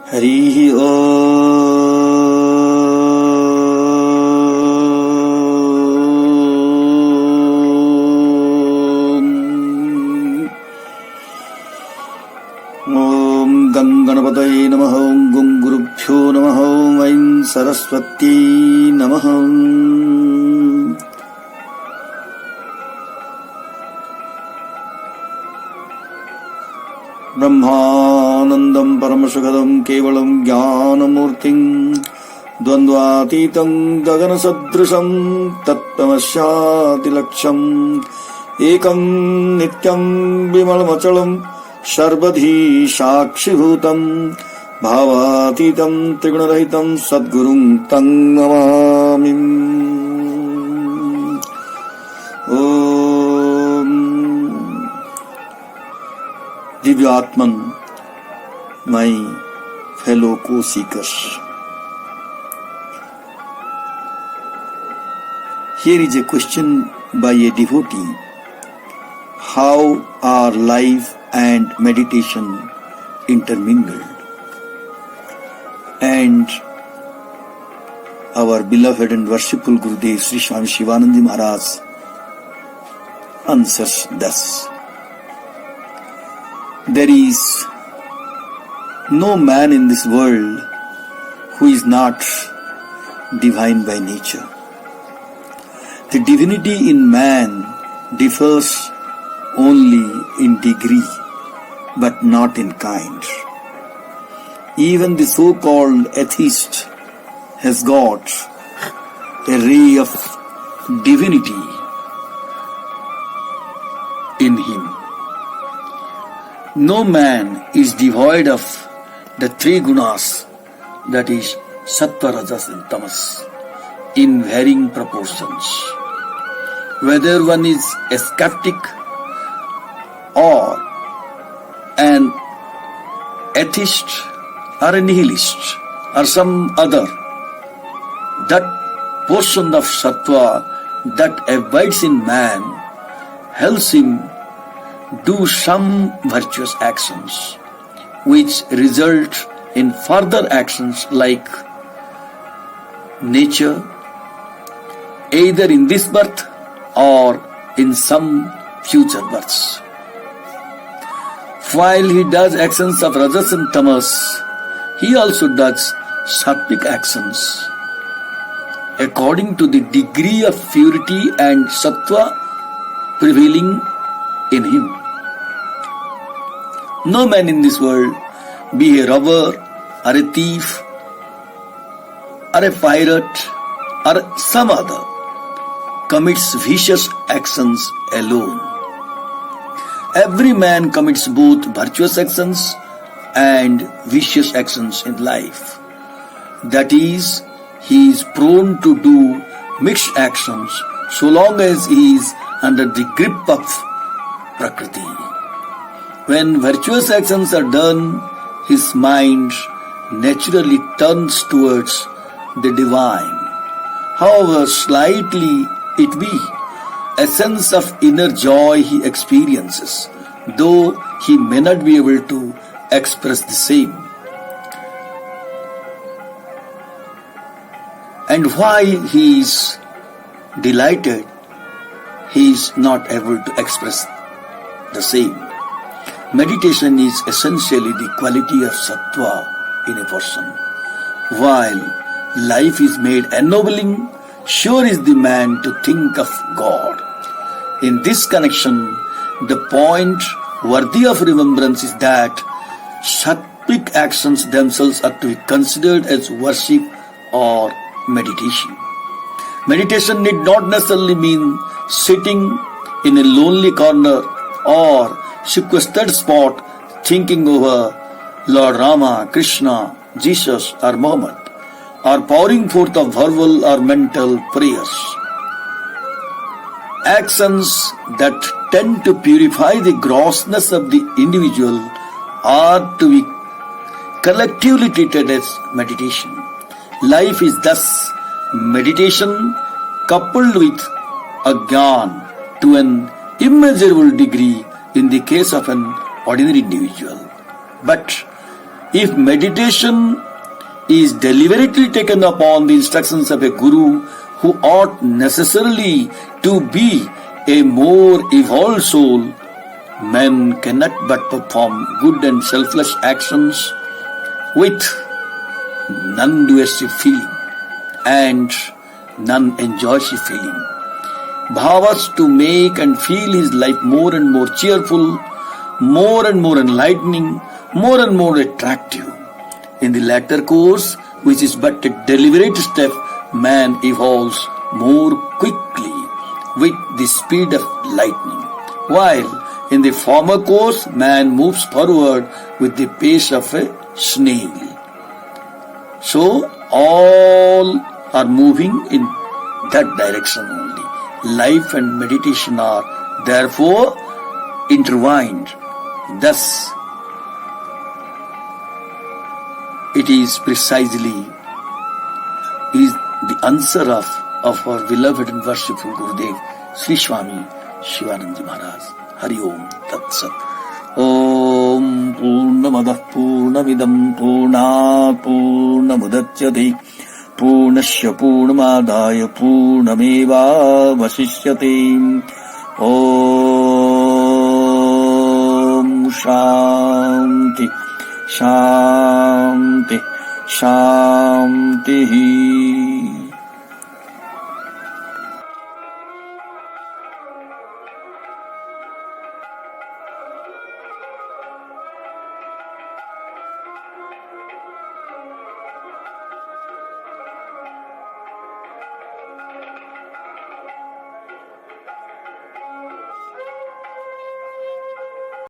हरिः ॐ गं गणपतये नमः। ॐ गुं गुरुभ्यो नमः। ॐ ऐं सरस्वत्यै नमः। ब्रह्मानन्दं परमसुखदं केवलं ज्ञानमूर्तिं द्वन्द्वातीतं गगनसदृशं तत्त्वमस्यादिलक्ष्यम् एकं नित्यं विमलमचलं सर्वधी साक्षिभूतं भावातीतं त्रिगुणरहितं सद्गुरुं तं Namami. Divyatman, my fellow co-seekers. Here is a question by a devotee. How are life and meditation intermingled? And our beloved and worshipful Gurudev Sri Swami Shivananda Maharaj answers thus. There is no man in this world who is not divine by nature. The divinity in man differs only in degree, but not in kind. Even the so-called atheist has got a ray of divinity in him. No man is devoid of the three gunas, that is sattva, rajas and tamas, in varying proportions. Whether one is a skeptic or an atheist or a nihilist or some other, that portion of sattva that abides in man helps him do some virtuous actions which result in further actions like nature, either in this birth or in some future births. While he does actions of rajas and tamas, he also does sattvic actions according to the degree of purity and sattva prevailing in him. No man in this world, be a robber or a thief or a pirate or some other, commits vicious actions alone. Every man commits both virtuous actions and vicious actions in life. That is, he is prone to do mixed actions so long as he is under the grip of Prakriti. When virtuous actions are done, his mind naturally turns towards the divine. However slightly it be, a sense of inner joy he experiences, though he may not be able to express the same. And while he is delighted, he is not able to express the same. Meditation is essentially the quality of sattva in a person. While life is made ennobling, sure is the man to think of God. In this connection, the point worthy of remembrance is that sattvic actions themselves are to be considered as worship or meditation. Meditation need not necessarily mean sitting in a lonely corner or sequestered spot thinking over Lord Rama, Krishna, Jesus or Muhammad, or pouring forth of verbal or mental prayers. Actions that tend to purify the grossness of the individual are to be collectively treated as meditation. Life is thus meditation coupled with Ajnan to an immeasurable degree in the case of an ordinary individual. But If meditation is deliberately taken upon the instructions of a guru who ought necessarily to be a more evolved soul, man cannot but perform good and selfless actions with none dualistic feeling and none enjoyable feeling. Bhavas to make and feel his life more and more cheerful, more and more enlightening, more and more attractive. In the latter course, which is but a deliberate step, man evolves more quickly with the speed of lightning, while in the former course, man moves forward with the pace of a snail. So, all are moving in that direction only. Life and meditation are therefore intertwined. Thus, it is precisely the answer of our beloved and worshipful Gurudev, Sri Swami Shivananda Maharaj. Hari Om Tat Sat. Om Purnamadah Purnamidam Purnat Purnamudachyate Purnasya Purnamadaya Purnameva Vasishyate. Om Shanti Shanti Shanti.